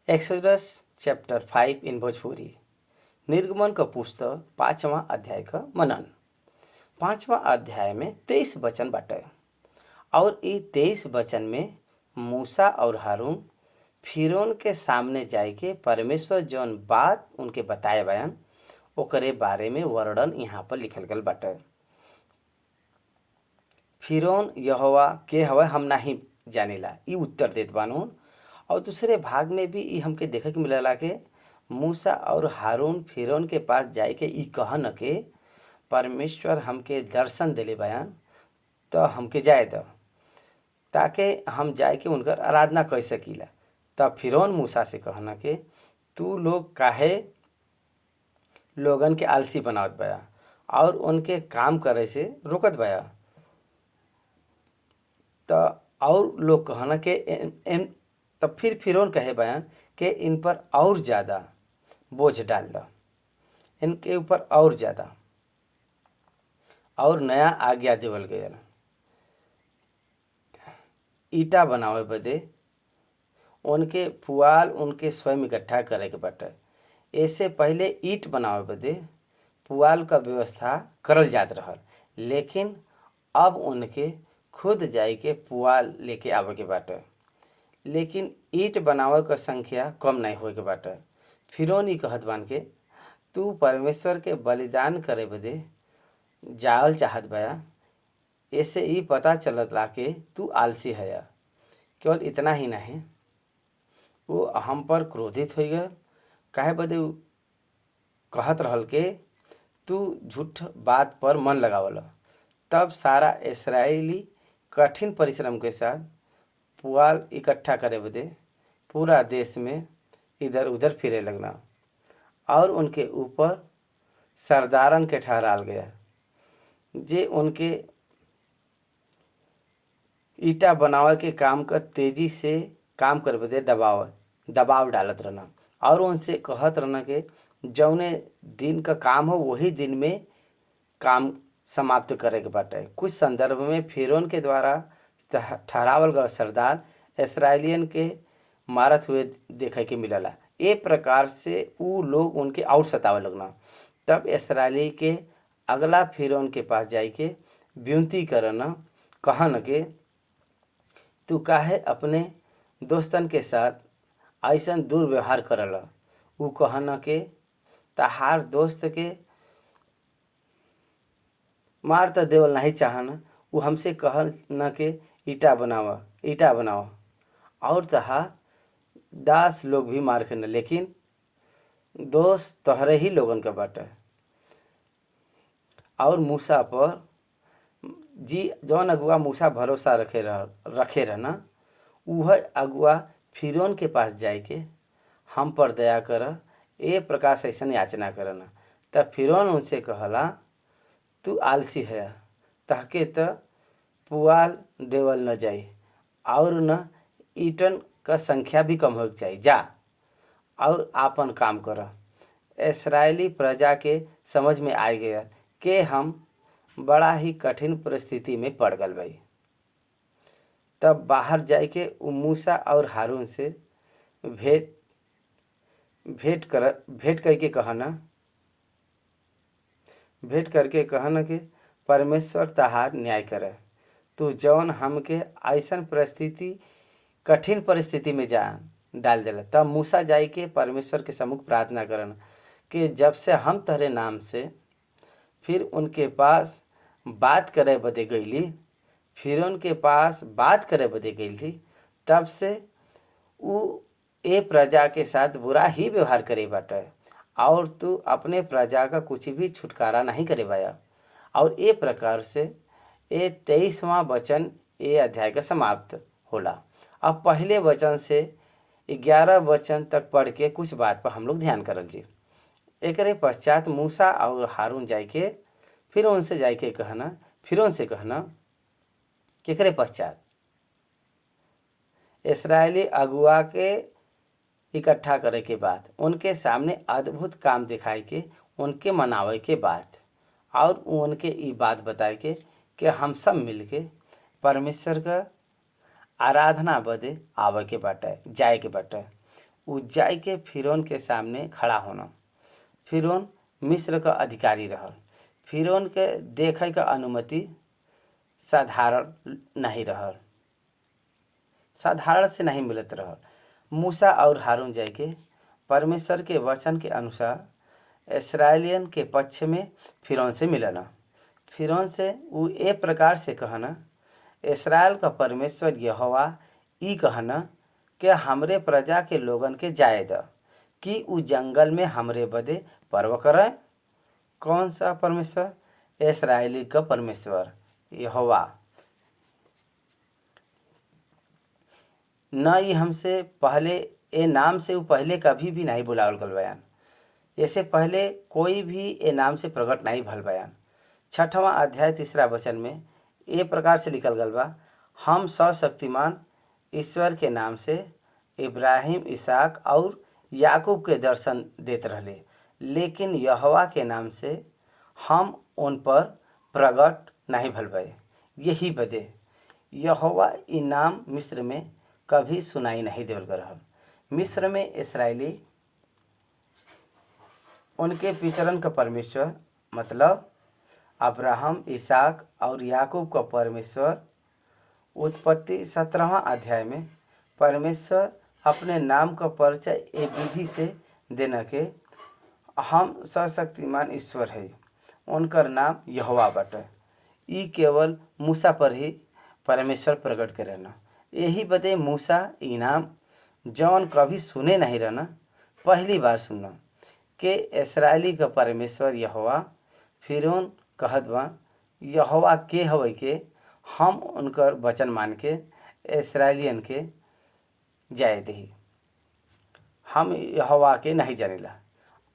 Exodus chapter 5 इन भोजपुरी। निर्गमन का पुस्तक 5वां अध्याय का मनन। 5वां अध्याय में 23 वचन बाटे और ये 23 वचन में मूसा और हारून फिरौन के सामने जाके परमेश्वर जौन बात उनके बताए बयान ओकरे बारे में वर्णन यहाँ पर लिखल गल बाटे। फिरौन यहोवा के हवे हम नहीं जानेला, ई उत्तर देत बानून। और दूसरे भाग में भी ई हमके देखे के मिलला के मूसा और हारून फिरौन के पास जाए के ई कहन के परमेश्वर हमके दर्शन देले बयान तो हमके जाए दो ताकि हम जाए के उनकर आराधना कर सकीला। तब फिरौन मूसा से कहना के तू लोग काहे लोगन के आलसी बनावत बया और उनके काम करे से रोकत बया। तो और लोग कहना के तब फिर फिरौन कहे बयान कि इन पर और ज़्यादा बोझ डाल दो, इनके ऊपर और ज़्यादा और नया आज्ञा देवल गया। ईटा बनावे बदे उनके पुआल उनके स्वयं इकट्ठा करे के बाटे। ऐसे पहले ईट बनावे बदे पुआल का व्यवस्था करल जात रहल, लेकिन अब उनके खुद जाए के पुआल लेके आवे के बाटे। लेकिन ईट बनावे का संख्या कम नहीं होए के बाटे। फिरौन ई कहत बान के तू परमेश्वर के बलिदान करे बदे जाल चाहत बया, ऐसे ई पता चलत ला के तू आलसी है। केवल इतना ही नहीं, वो हम पर क्रोधित हो गए काहे बदे कहत रहल के तू झूठ बात पर मन लगावल। तब सारा इस्राएली कठिन परिश्रम के साथ पुआल इकट्ठा करे बदे पूरा देश में इधर उधर फिरे लगना और उनके ऊपर सरदारन के ठहराल गया जे उनके ईटा बनावे के काम का तेजी से काम करे बदे दबाव डालत रहना और उनसे कहत रहना के जौने दिन का काम हो वही दिन में काम समाप्त करे के बाटे। कुछ संदर्भ में फिरौन के द्वारा ठहरावल गए सरदार इस्राएलियन के मारत हुए देखे के मिलला। ए प्रकार से वो लोग उनके और सतावे लगना। तब इस्राएली के अगला फिरौन के पास जाए के विनती करना कहन के तू काहे अपने दोस्तन के साथ ऐसा दुर्व्यवहार करला। वो कहना के तहार दोस्त के मार तो देवल नहीं चाहना, वो हमसे कहल न के ईटा बनावा और तहा दास लोग भी मार के न, लेकिन दोस्त तोहरे ही लोगन का बाटे। और मूसा पर जी जौन अगुआ मूसा भरोसा रखे रहना वह अगुआ फिरौन के पास जाए के हम पर दया कर ए प्रकार से ऐसा याचना करना। तब फिरौन उनसे कहला तू आलसी है, तहके तो पुआल देवल न जाई और न ईटन का संख्या भी कम हो चाहिए। जा और आपन काम कर। इस्राएली प्रजा के समझ में आ गया कि हम बड़ा ही कठिन परिस्थिति में पड़ गल भाई। तब बाहर जाए के मूसा और हारून से भेंट करके कहना कि परमेश्वर तहार न्याय करे। तू जौन हमके ऐसा कठिन परिस्थिति में डाल देला। तब मूसा जाए के परमेश्वर के सम्मुख प्रार्थना करन कि जब से हम तहरे नाम से फिर उनके पास बात करे बदे गईली, फिर उनके पास बात करे बदे गईली, तब से वो ए प्रजा के साथ बुरा ही व्यवहार करे बाटे और तू अपने प्रजा का कुछ भी छुटकारा नहीं करे पाया। और ए प्रकार से ये 23वां वचन ये अध्याय का समाप्त होला। अब पहले वचन से 11 वचन तक पढ़ के कुछ बात पर हम लोग ध्यान करल जी। एक पश्चात मूसा और हारून जाए के फिर उनसे जाए के कहना कि एकरे पश्चात इस्राएली अगुआ के इकट्ठा करे के बाद उनके सामने अद्भुत काम दिखाए के उनके मनावे के बाद और उनके ये बात बताए के कि हम सब मिलके परमेश्वर का आराधना बदे आवे के बाटे जाए के बाटे। उ जाय के फिरौन के सामने खड़ा होना। फिरौन मिस्र का अधिकारी रहल। फिरौन के देखे का अनुमति साधारण नहीं रहल, साधारण से नहीं मिलत रहल। मूसा और हारून जाय के परमेश्वर के वचन के अनुसार इस्राएलियन के पक्ष में फिरौन से मिलना। फिरौन से उ ए प्रकार से कहना, इस्राएल का परमेश्वर यहोवा ई कहना कि हमरे प्रजा के लोगन के जाए द कि उ जंगल में हमरे बदे पर्व करे। कौन सा परमेश्वर? इस्राएली का परमेश्वर यहोवा। न ही हमसे पहले ए नाम से उ पहले कभी भी नहीं बुलावल गल बयान। इससे पहले कोई भी ए नाम से प्रकट नहीं भल बयान। 6वां अध्याय 3रा वचन में ए प्रकार से लिखल गल बा, हम सर्वशक्तिमान ईश्वर के नाम से इब्राहिम, इसहाक और याकूब के दर्शन देत रहले, लेकिन यहोवा के नाम से हम उन पर प्रकट नहीं भल बे। यही बदे यहोवा ई नाम मिस्र में कभी सुनाई नहीं देवल गल रहल। मिस्र में इस्राएली उनके पितरन का परमेश्वर मतलब अब्राहम, इसहाक और याकूब का परमेश्वर। उत्पत्ति 17वां अध्याय में परमेश्वर अपने नाम का परिचय ए विधि से देना के हम सर्वशक्तिमान ईश्वर है, उनकर नाम यहोवा बाटे। ई केवल मूसा पर ही परमेश्वर प्रकट के रहना। यही बदे मूसा ई नाम जौन कभी सुने नहीं रहना, पहली बार सुनना के इस्राएली का परमेश्वर यहोवा। फिरौन कहत बा यहोवा के हवे के हम उनकर वचन मान के इस्राएलियन के जाए दही। हम यहोवा के नहीं जानिला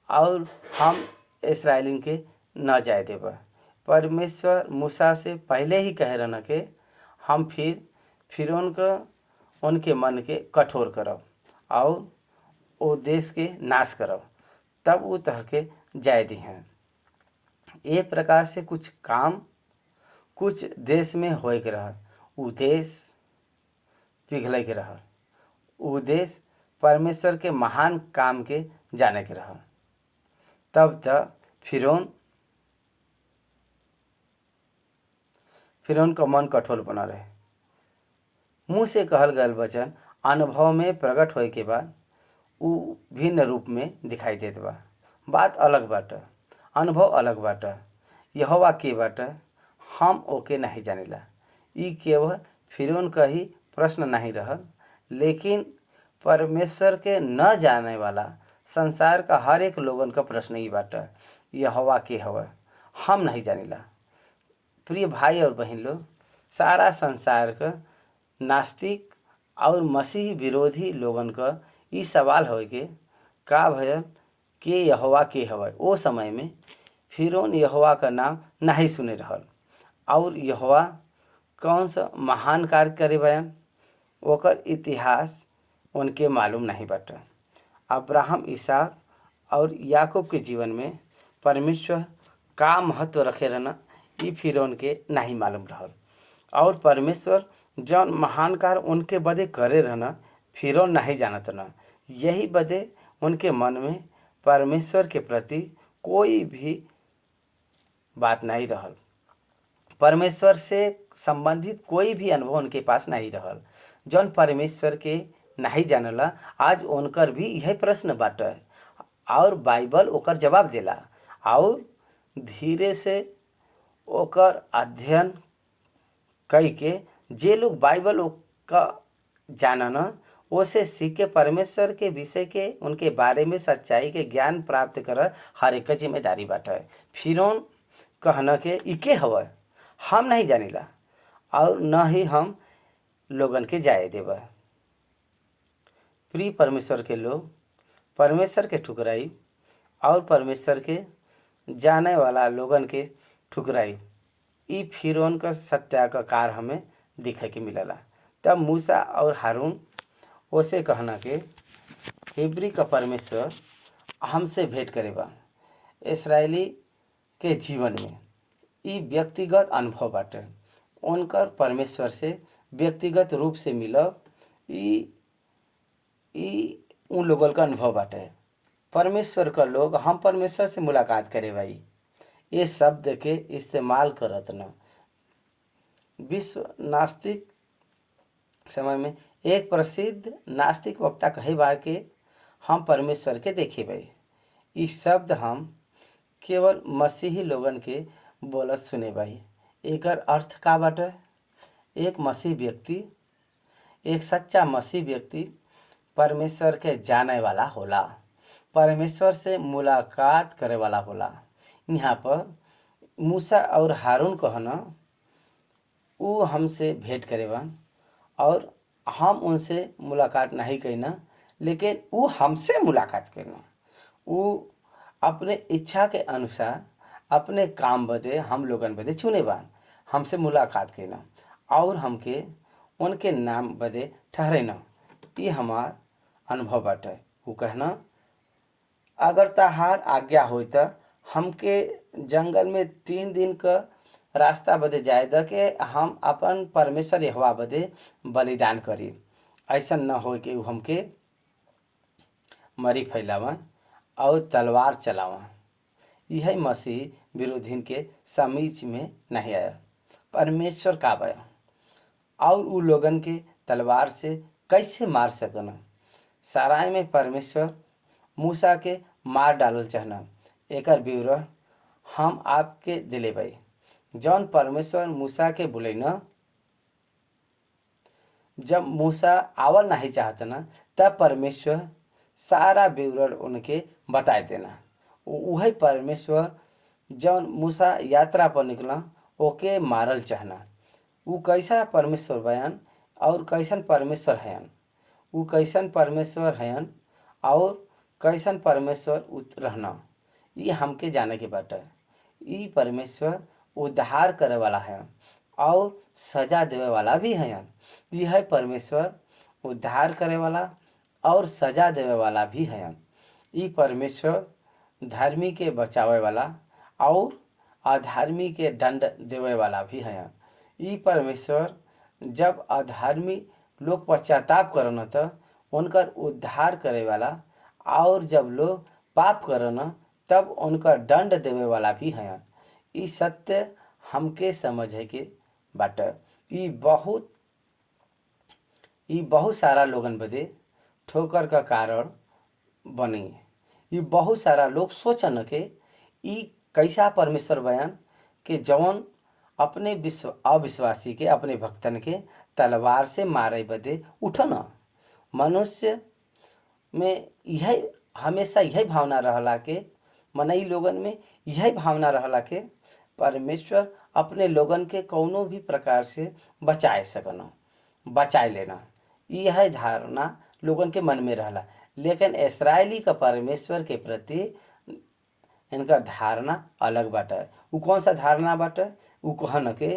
और हम इस्राएलियन के न जाए देबा। परमेश्वर मूसा से पहले ही कह रहना के हम फिरौन का उनके मन के कठोर करब और वो देश के नाश करब, तब वो तह के जाय दी हैं। ए प्रकार से कुछ काम कुछ देश में होए के रहल, उ देश पिघले के रहल, उ देश परमेश्वर के महान काम के जाने के रहल। तब तक फिरौन का मन कठोर बना रहे। मुँह से कहल गल वचन अनुभव में प्रकट होए के बाद उ भिन्न रूप में दिखाई देत बा। बात अलग बाटे, अनुभव अलग बाटे। यहोवा के बाटे हम ओके नहीं जानिला। ई केवल फिरौन का ही प्रश्न नहीं रहल, लेकिन परमेश्वर के न जाने वाला संसार का हर एक लोगन का प्रश्न ही बाटे, यहोवा के हवे हम नहीं जानिला। प्रिय भाई और बहन लोग, सारा संसार का नास्तिक और मसीह विरोधी लोगन का ई सवाल हो के का भयल के यहोवा के हवे। ओ समय में फिरौन यहोवा का नाम नहीं सुने रहल और यहोवा कौन सा महान कार्य करे बयान ओकर इतिहास उनके मालूम नहीं बाटे। अब्राहम, इसहाक और याकूब के जीवन में परमेश्वर का महत्व रखे रहना ई फिरौन के नहीं मालूम रहल और परमेश्वर जौन महान कार्य उनके बदे करे रहना फिरौन नहीं जानत ना। यही बदे उनके मन में परमेश्वर के प्रति कोई भी बात नहीं रहल, परमेश्वर से संबंधित कोई भी अनुभव उनके पास नहीं रहल। जौन परमेश्वर के नहीं जानला आज उनकर भी यही प्रश्न बाटे और बाइबल ओकर जवाब देला और धीरे से ओकर अध्ययन कई के जे लोग बाइबल का जानना ओसे सीख के परमेश्वर के विषय के उनके बारे में सच्चाई के ज्ञान प्राप्त कर हर एक जिम्मेदारी बाटे। फिरौन कहना के इके हवे हम नहीं जानिला और न ही हम लोगन के जाए देबा। प्रिय परमेश्वर के लोग परमेश्वर के ठुकराई और परमेश्वर के जाने वाला लोगन के ठुकराई ई फिरौन का सत्याकार हमें दिखे के मिलला। तब मूसा और हारून उसे कहना के हिब्री का परमेश्वर हमसे भेंट करेबा। इस्राएली के जीवन में ई व्यक्तिगत अनुभव बाटे, उनकर परमेश्वर से व्यक्तिगत रूप से मिलब ई उन लोगन का अनुभव बाटे। परमेश्वर का लोग हम परमेश्वर से मुलाकात करे भाई, ये शब्द के इस्तेमाल करत न। विश्व नास्तिक समय में एक प्रसिद्ध नास्तिक वक्ता कहे बार के हम परमेश्वर के देखे भाई। इस शब्द हम केवल मसीही लोगन के बोलत सुने भाई। एकर अर्थ का बाटे? एक मसीह व्यक्ति, एक सच्चा मसीह व्यक्ति परमेश्वर के जाने वाला होला, परमेश्वर से मुलाकात करे वाला होला। यहाँ पर मूसा और हारून कहना वो हमसे भेंट करे बन और हम उनसे मुलाकात नहीं करना, लेकिन वो हमसे मुलाकात करना। वो अपने इच्छा के अनुसार अपने काम बदे हम लोगन बदे चुने बान हमसे मुलाकात करना और हमके उनके नाम बदे ठहरेना। ये हमार अनुभव बाटे। वो कहना अगर तहार आज्ञा हो तो हमके जंगल में 3 दिन का रास्ता बदे जाए द के हम अपन परमेश्वर यहोवा बदे बलिदान करी। ऐसा न हो कि वो हमके मरी फैलावा और तलवार चलावा। यही मसीह विरोधीन के समीच में नहीं आया। परमेश्वर का बया और उ लोगन के तलवार से कैसे मार सकना। साराय में परमेश्वर मूसा के मार डालल चाहना। एकर विवरण हम आपके दिले भाई। जौन परमेश्वर मूसा के बोले न, जब मूसा आवल नहीं चाहता ना, तब परमेश्वर सारा विवरण उनके बता देना। वही परमेश्वर जौन मूसा यात्रा पर निकला ओके मारल चाहना। वो कैसा परमेश्वर बयान और कैसन परमेश्वर हैन, वो कैसन परमेश्वर हैन और कैसन परमेश्वर रहना, ये हमके जाने के बाटे। ये परमेश्वर उद्धार करे वाला है और सजा देवे वाला भी है। यह परमेश्वर उद्धार करे वाला और सजा देवे वाला भी है। ये परमेश्वर धर्मी के बचावे वाला और अधर्मी के दंड देवे वाला भी है। ये परमेश्वर जब अधर्मी लोग पश्चाताप करन तो उनकर उद्धार करे वाला और जब लोग पाप करन तब उनका दंड देवे वाला भी है। ये सत्य हमके समझे के बाटे। ये बहुत सारा लोगन बदे ठोकर का कारण बनी। ये बहुत सारा लोग सोचन के ये कैसा परमेश्वर बयान के जौन अपने अविश्वासी के अपने भक्तन के तलवार से मारे बदे उठन। मनुष्य में यही हमेशा यही भावना रहला के मनई लोगन में यही भावना रहला के परमेश्वर अपने लोगन के कौनो भी प्रकार से बचाए सकना, बचाए लेना। यह धारणा लोगन के मन में रहला। लेकिन इस्राएली का परमेश्वर के प्रति इनका धारणा अलग बाटे। वो कौन सा धारणा बाटे? वो कहन के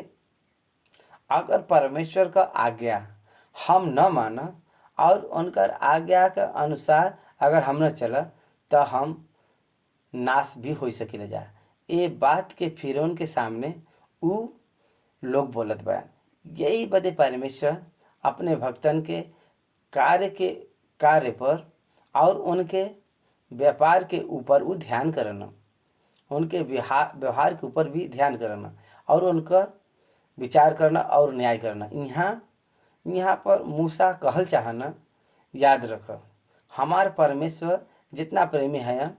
अगर परमेश्वर का आज्ञा हम न माना और उनकर आज्ञा के अनुसार अगर हम न चला तो हम नाश भी हो सके जा। ये बात के फिरौन के सामने वो लोग बोलत बा। यही बदे परमेश्वर अपने भक्तन के कार्य पर और उनके व्यापार के ऊपर वो ध्यान करना, उनके व्यवहार के ऊपर भी ध्यान करना और उनका विचार करना और न्याय करना। यहाँ पर मूसा कहल चाहना, याद रख हमार परमेश्वर जितना प्रेमी है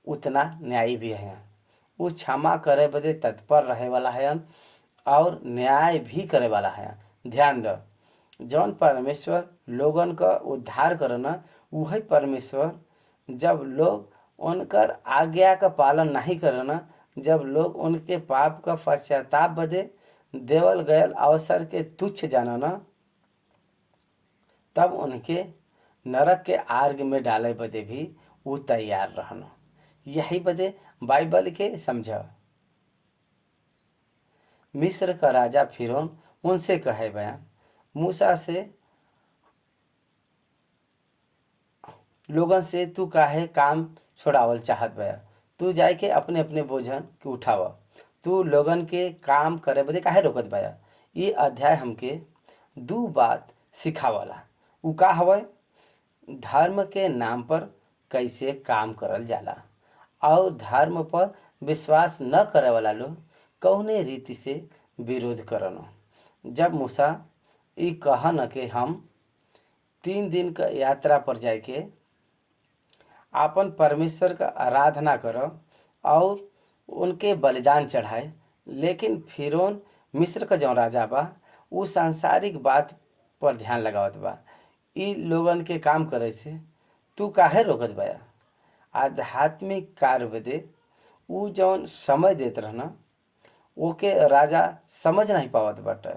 उतना न्यायी भी है। वो क्षमा करे बदे तत्पर रहे वाला है और न्याय भी करे वाला है। ध्यान दो, जौन परमेश्वर लोगन का उद्धार करना वही परमेश्वर जब लोग उनकर आज्ञा का पालन नहीं करना, जब लोग उनके पाप का पश्चाताप बदे देवल गयल अवसर के तुच्छ जानना, तब उनके नरक के आग में डाले बदे भी वो तैयार रहना। यही बदे बाइबल के समझा। मिस्र का राजा फिरौन उनसे कहे बयान, मूसा से लोगन से तू काहे काम छोड़ावल चाहत बया? तू जाए के अपने अपने बोझन के उठावा, तू लोगन के काम करे बदे काहे रोकत बया? ये अध्याय हमके 2 बात सिखावला। उ का हवे? धर्म के नाम पर कैसे काम करल जाला और धर्म पर विश्वास न करे वाला लोग कौने रीति से विरोध करन। जब मूसा ई कहन कि हम 3 दिन का यात्रा पर जाके आपन परमेश्वर का आराधना करब और उनके बलिदान चढ़ाए, लेकिन फिरौन मिस्र का जौन राजा बा उ सांसारिक बात पर ध्यान लगावत बा। ई लोगन के काम करे से तू काहे रोकत बा? आध्यात्मिक कार्य बदे उ जौन समय देत रहना ओके राजा समझ नहीं पावत बाटे।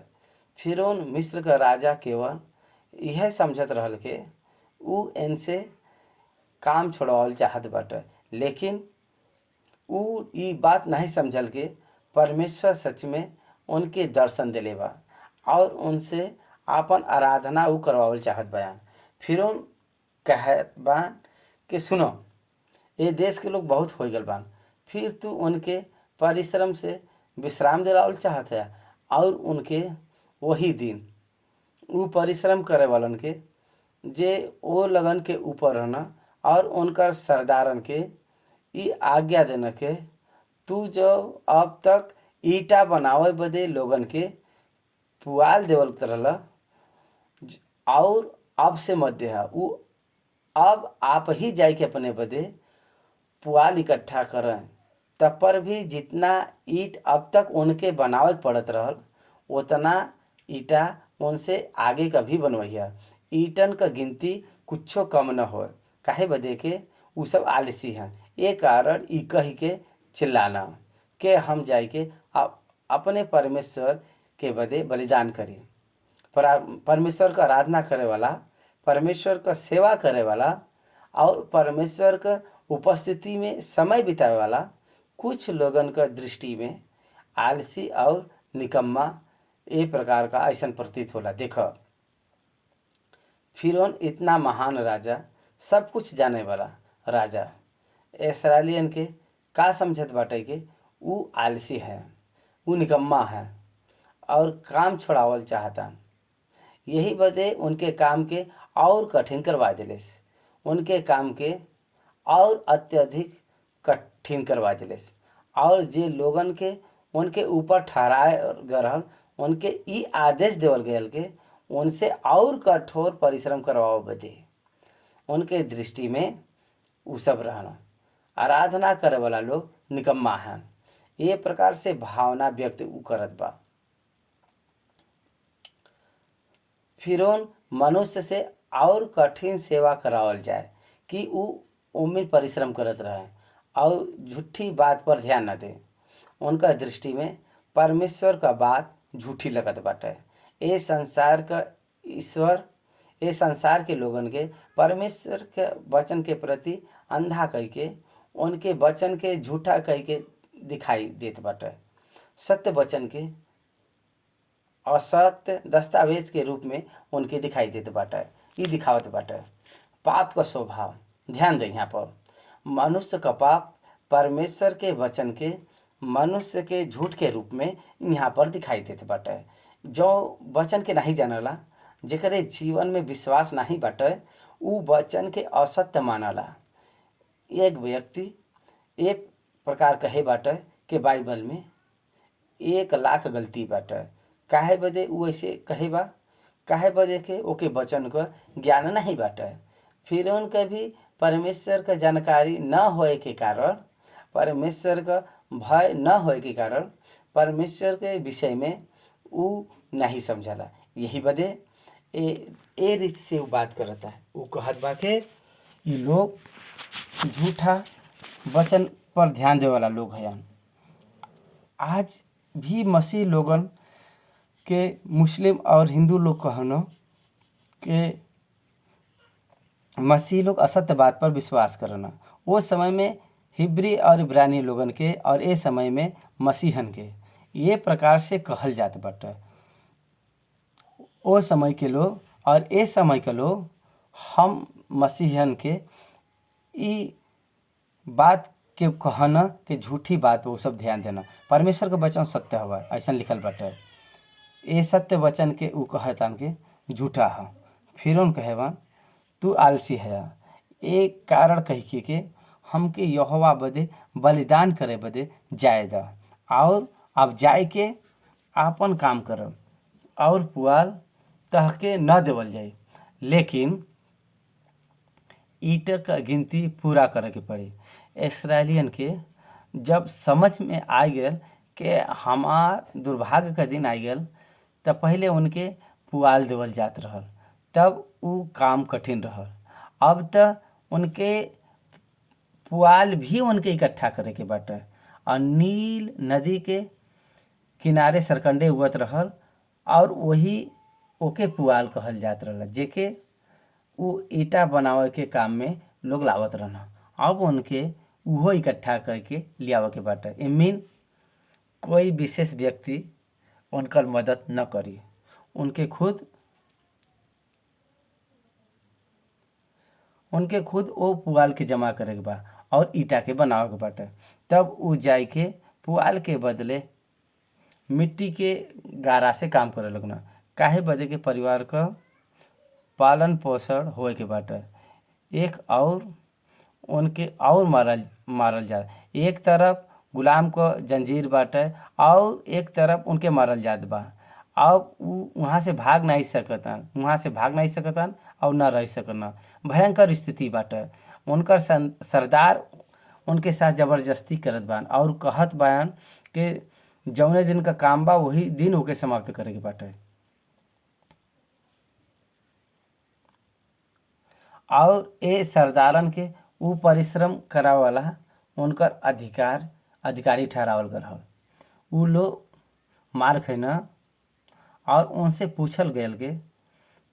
फिरौन मिस्र का राजा केवल यह समझत रहल के उ इनसे काम छोड़ावल चाहत बाटे, लेकिन उ ई बात नहीं समझल के परमेश्वर सच में उनके दर्शन दिले बा और उनसे आपन आराधना उ करवावल चाहत बा। फिरौन कहत बा कि सुनो, ये देश के लोग बहुत हो गल बान, फिर तू उनके परिश्रम से विश्राम दिलावल चाहत है और उनके वही दिन उ परिश्रम करे वालन के जे ओ लगन के ऊपर रहना और उनकर सरदारन के ई आज्ञा देना के तू जो अब तक ईटा बनावे बदे लोगन के पुआल देवल रहल और अब से मत देहा। उ अब आप ही जाए के अपने बदे पुआल इकट्ठा करें। तब पर भी जितना ईट अब तक उनके बनावे पड़त रहल उतना ईटा उनसे आगे कभी बनवैया। ईटन का गिनती कुछो कम न हो, काहे बदे के उ सब आलसी हैं। ये कारण ई कही के चिल्लाना के हम जाए के अपने परमेश्वर के बदे बलिदान करी। परमेश्वर का आराधना करे वाला, परमेश्वर का सेवा करे वाला और परमेश्वर का उपस्थिति में समय बितावे वाला कुछ लोगन का दृष्टि में आलसी और निकम्मा ए प्रकार का ऐसा प्रतीत होला। देखो, फिरौन इतना महान राजा, सब कुछ जाने वाला राजा इस्राएलियन के का समझत बाटे कि उ आलसी है, उ निकम्मा है और काम छोड़ावल चाहता। यही बदे उनके काम के और कठिन करवा दिलेस, उनके काम के और अत्यधिक कठिन करवा दिलेस और जे लोगन के उनके ऊपर ठहराए गए उनके ई आदेश देवल गयल के उनसे और कठोर परिश्रम करवाओ बदे उनके दृष्टि में उ सब रहना। आराधना करे वाला लोग निकम्मा हैं। ये प्रकार से भावना व्यक्त उ करत बा। फिरौन मनुष्य से और कठिन सेवा करावल जाए कि उ उम्मीद परिश्रम करत रहे और झूठी बात पर ध्यान न दे। उनका दृष्टि में परमेश्वर का बात झूठी लगत बाटे। ये संसार का ईश्वर ये संसार के लोगन के परमेश्वर के वचन के प्रति अंधा कह के उनके वचन के झूठा कह के दिखाई देत बाटे। सत्य वचन के असत्य दस्तावेज के रूप में उनके दिखाई देत बाटे। ये दिखावत बाटे पाप का स्वभाव। ध्यान दें, यहाँ पर मनुष्य का पाप परमेश्वर के वचन के मनुष्य के झूठ के रूप में यहाँ पर दिखाई देत बाटे। जो वचन के नहीं जानला, जेकरे जीवन में विश्वास नहीं बाटे, उ वचन के असत्य मानला। एक व्यक्ति एक प्रकार कहे बाटे कि बाइबल में 1,00,000 गलती बाटे। काहे बदे उ ऐसे कहे बा? काहे बदे के ओके वचन का ज्ञान नहीं बाटे। फिर उनके भी परमेश्वर का जानकारी न होए के कारण, परमेश्वर का भय न होए के कारण परमेश्वर के विषय में उ नहीं समझला। यही बदे ए रीति से वो बात करता है। वो कहत बा के ये लोग झूठा वचन पर ध्यान देवे वाला लोग हैं। आज भी मसीह लोगन के मुस्लिम और हिंदू लोग कहनो कि मसीह लोग असत्य बात पर विश्वास करना। वो समय में हिब्री और इब्रानी लोगन के और ए समय में मसीहन के ये प्रकार से कहल जात बाटे। ओ समय के लोग और ए समय के लोग हम मसीहन के ई बात के कहना कि झूठी बात पे वो सब ध्यान देना। परमेश्वर का वचन सत्य हवा ऐसा लिखल बाटे। ये सत्य वचन के उ कहतान के झूठा है। फिर उन कहेबा तू आलसी है। एक कारण कही के हमके यहोवा बदे बलिदान करे बदे जाए दा, और अब जाए के आपन काम करब और पुआल तहके न देवल जाई। लेकिन ईंट का गिनती पूरा करे के पड़ी। इसराइलियन के जब समझ में आ गयल कि हमार दुर्भाग्य का दिन आ गयल, तब पहले उनके पुआल देवल जात रहल, तब उ काम कठिन रहल। अब त उनके पुआल भी उनके इकट्ठा करे के बाटे, और नील नदी के किनारे सरकंडे उगत रहल, और वही ओके पुआल कहल जात रहल, जेके उ ईटा बनावे के काम में लोग लावत रहना। अब उनके उहो इकट्ठा करके लियावे के बाटे। इमीन कोई विशेष व्यक्ति उनकर मदद न करी, उनके खुद ओ पुआल के जमा करे के बा और ईटा के बनावे के बाटे। तब उ जाई के पुआल के बदले मिट्टी के गारा से काम करे लगना। काहे बदे के परिवार का पालन पोषण होए के बाटे। एक और उनके और मारल जाए। एक तरफ गुलाम को जंजीर बाटे और एक तरफ उनके मारल जात बा। अब उ वहाँ से भाग नहीं सकतन और न रह सकन। भयंकर स्थिति बाटे। उनकर सरदार उनके साथ जबरदस्ती करत बान और कहत बान कि जौने दिन का काम बा वही दिन ओके समाप्त करे के बाटे। और ए सरदारन के उ परिश्रम करावला उनकर अधिकारी ठहरावल गल हल। उ लोग मार खैना और उनसे पूछल गयल के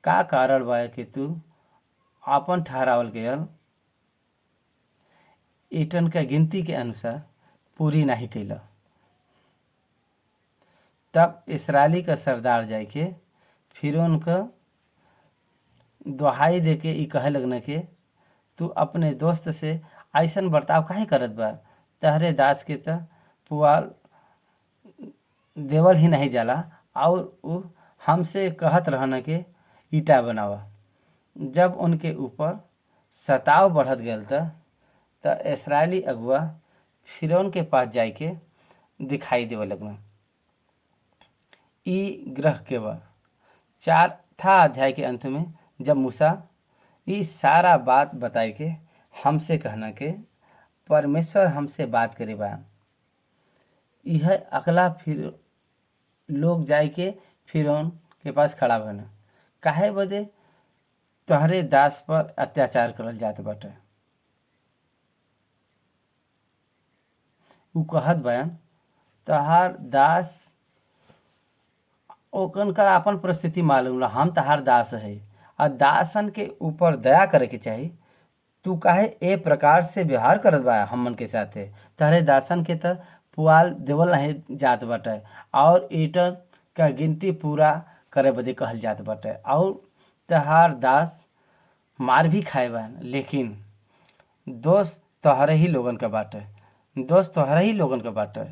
का कारण बा कि तू आपन ठहरावल गयल ईटन के गिनती के अनुसार पूरी नहीं कैला। तब इसराइली का सरदार जाए के फिर उनका दुहाई दे के ई कहे लगना कि तू अपने दोस्त से ऐसन बर्ताव काहे करत बा। तहरे दास के त पुआल देवल ही नहीं जाला और उ हमसे कहत रहना कि ईटा बनावा। जब उनके ऊपर सताव बढ़त गयल त इसराइली अगुआ फिरौन के पास जाए के दिखाई देवे लगना। ई ग्रह के बा 4था अध्याय के अंत में जब मूसा ई सारा बात बताए के हमसे कहना के परमेश्वर हमसे बात करे बा। यह अगला फिर लोग जाए के फिरौन के पास खड़ा बना। काहे बदे तोहरे दास पर अत्याचार करल जात बाटे। उ कहत बयान तहार दास ओकन का अपन परिस्थिति मालूम ला, हम तहार दास है और दासन के ऊपर दया करे के चाही। तू काहे ए प्रकार से व्यवहार करत बा हमन के साथे। तहरे दासन के त पुआल देवल नहीं जात बाटे और ईटन का गिनती पूरा करे बदे कहल जात बाटे और तहार दास मार भी खाए बा। लेकिन दोस्त तोहरे ही लोगन का बाटे,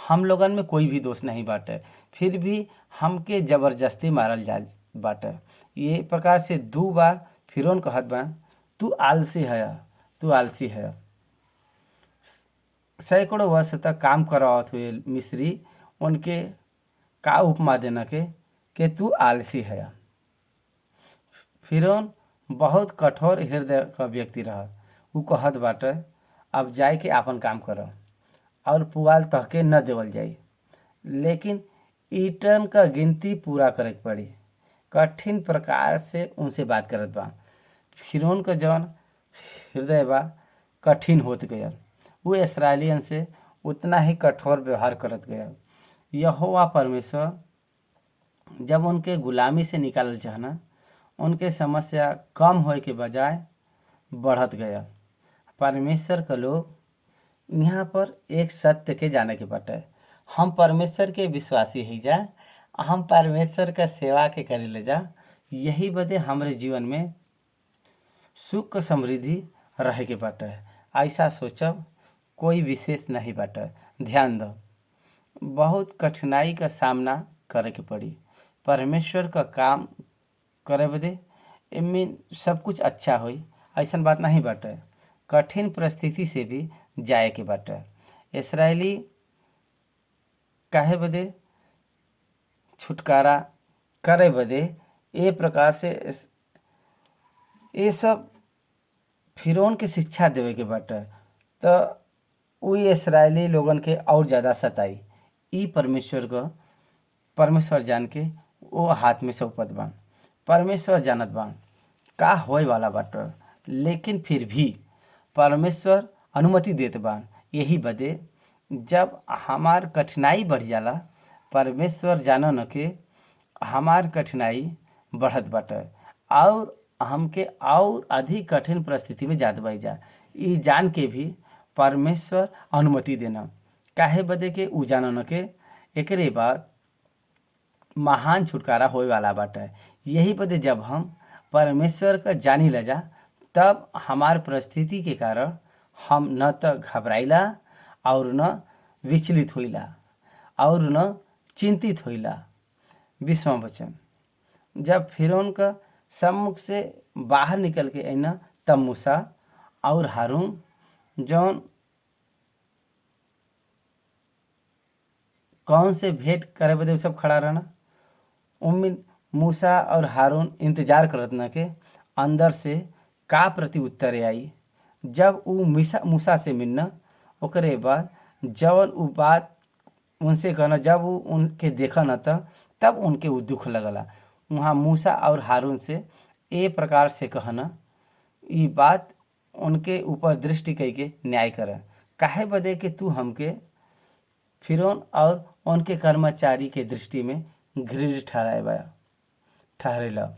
हम लोगन में कोई भी दोस्त नहीं बाटे। फिर भी हमके जबरदस्ती मारल जा बाटे। ये प्रकार से 2 बार फिरौन कहत बा तू आलसी है। सैकड़ों वर्ष तक काम करावत हुए मिस्री उनके का उपमा देना के तू आलसी है। फिरौन बहुत कठोर हृदय का व्यक्ति रहा। उ कहत बाटे अब जाए के आपन काम कर और पुआल तहके न देवल जाई, लेकिन ईटन का गिनती पूरा करे के पड़ी। कठिन प्रकार से उनसे बात करत बा। फिरौन का जौन हृदय बा कठिन होत गया। वो इसराइलियन से उतना ही कठोर व्यवहार करत गया। यहोवा परमेश्वर जब उनके गुलामी से निकालल चाहना, उनके समस्या कम होए के बजाय बढ़त गया। परमेश्वर का लोग यहाँ पर एक सत्य के जाने के बाटे। हम परमेश्वर के विश्वासी ही जा, हम परमेश्वर का सेवा के करे ले जा। यही बदे हमारे जीवन में सुख समृद्धि रहे के बाटे। ऐसा सोचब कोई विशेष नहीं बाटे। ध्यान दो, बहुत कठिनाई का सामना करे के पड़ी। परमेश्वर का काम करे बदे एमे सब कुछ अच्छा होई ऐसन बात नहीं बाटे। कठिन परिस्थिति से भी जाए के बाटे। इसराइली काहे बदे छुटकारा करे बदे ए प्रकार से ये सब फिरौन के शिक्षा देवे के बाटे। तो वही इसराइली लोगन के और ज़्यादा सताई। ई परमेश्वर जान के वो हाथ में सौंपत बान। परमेश्वर जानत बान का होए वाला बाटे, लेकिन फिर भी परमेश्वर अनुमति देत बान। यही बदे जब हमार कठिनाई बढ़ जाला, परमेश्वर जानन के हमार कठिनाई बढ़त बाटे और हमके और अधिक कठिन परिस्थिति में जात बाई जा। ई जान के भी परमेश्वर अनुमति देना काहे बदे के उ जानन के एकरे बाद महान छुटकारा होए वाला बाटे। यही बदे जब हम परमेश्वर का जानी ल जा, तब हमार परिस्थिति के कारण हम न तो घबराइला और न विचलित होइला और न चिंतित होइला। विश्व वचन जब फिरौन का सम्मुख से बाहर निकल के आईना, तब मूसा और हारून जौन कौन से भेंट करे बदे उ सब खड़ा रहना, उनमें मूसा और हारून इंतजार करत न के अंदर से का प्रति उत्तर आई। जब उ मूसा से मिलना, ओकरे बाद जवन उ बात उनसे कहना, जब वो उनके देखा न तब उनके उ दुख लगला। वहाँ मूसा और हारून से ए प्रकार से कहना, ई बात उनके ऊपर दृष्टि कई के न्याय कर। काहे बदे कि तू हमके फिरौन और उनके कर्मचारी के दृष्टि में घृणित ठहरेला।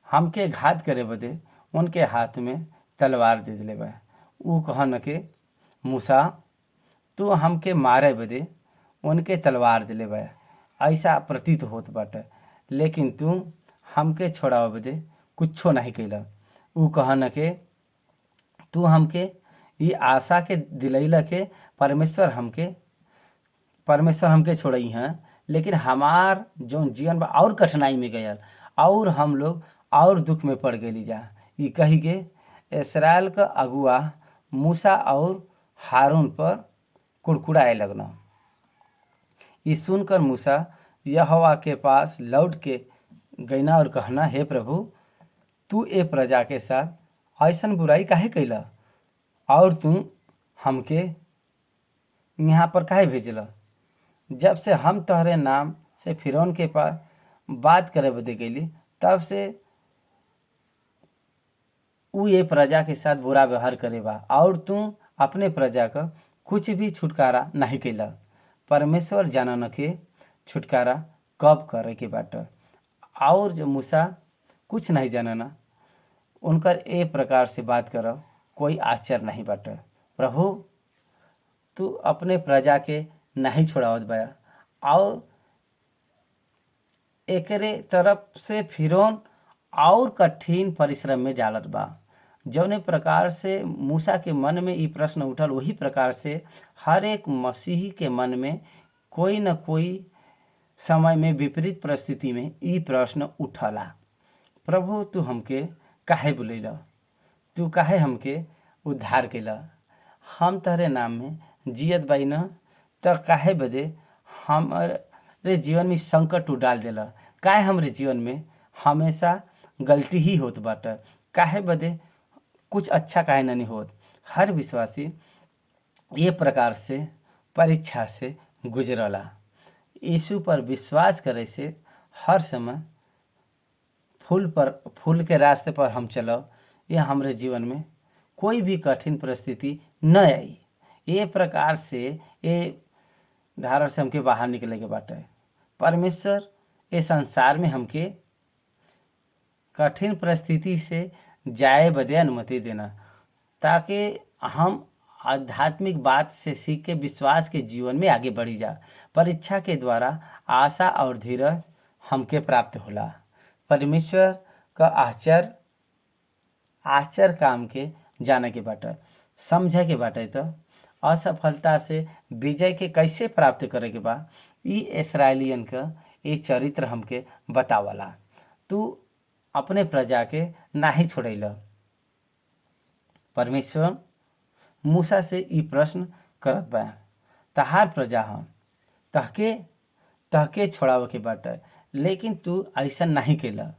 हमके घात करे बदे उनके हाथ में तलवार दे दिले बा। उ कहन के मूसा तू हमके मारे बदे उनके तलवार दिले बा, ऐसा प्रतीत होत बाटे, लेकिन तू हमके छोड़ावे बदे कुछो नहीं कैला। उ कहन के तू हमके ये आशा के दिलैला के परमेश्वर हमके छोड़ई हैं, लेकिन हमार जो जीवन बा और कठिनाई में गयल और हम लोग और दुख में पड़ गई जा। ये कही के इसराइल का अगुआ मूसा और हारून पर कुड़कुड़ाए लगना। ये सुनकर मूसा यहोवा के पास लौट के गईना और कहना, हे प्रभु, तू ए प्रजा के साथ ऐसन बुराई काहे कैला और तू हमके यहाँ पर काहे भेजला। जब से हम तोहरे नाम से फिरौन के पास बात करे बदे गईली, तब से उ ये प्रजा के साथ बुरा व्यवहार करे बा और तू अपने प्रजा का कुछ भी छुटकारा नहीं कैला। परमेश्वर जानन के छुटकारा कब करे के बाटे और जो मूसा कुछ नहीं जानना, उनकर ए प्रकार से बात कर कोई आश्चर्य नहीं बाटे। प्रभु, तू अपने प्रजा के नहीं छोड़ावत बा और एकरे तरफ से फिरौन और कठिन परिश्रम में डालत बा। जौने प्रकार से मूसा के मन में ये प्रश्न उठल, वही प्रकार से हर एक मसीही के मन में कोई न कोई समय में विपरीत परिस्थिति में ये प्रश्न उठला। प्रभु, तू हमके काहे बुलैला, तू काहे हमके उद्धार कैला। हम तहरे नाम में जियत बाई न, तो काहे बदे हमारे जीवन में संकट तू डाल देला। काहे हमरे जीवन में हमेशा गलती ही होत बाटे, काहे बदे कुछ अच्छा काहे नहीं होत। हर विश्वासी ये प्रकार से परीक्षा से गुजरला। यीशु पर विश्वास करे से हर समय फूल के रास्ते पर हम चलो, ये हमारे जीवन में कोई भी कठिन परिस्थिति न आई। ये प्रकार से ये धारा से हमके बाहर निकले के बाटे। परमेश्वर ये संसार में हमके कठिन परिस्थिति से जाए बदे अनुमति देना, ताकि हम आध्यात्मिक बात से सीख के विश्वास के जीवन में आगे बढ़ी जा। परीक्षा के द्वारा आशा और धीरज हमके प्राप्त होला। परमेश्वर का आश्चर्य काम के जाने के बाटे, समझे के बाटे। तो असफलता से विजय के कैसे प्राप्त करे के बा, ई इसराइलियन का ये चरित्र हमके बतावला। तू अपने प्रजा के नाही छोड़ैल। परमेश्वर मूसा से ई प्रश्न करत बा, तहार प्रजा हम तहके तहके छोड़ावे के बाटे, लेकिन तू ऐसा नहीं कैला।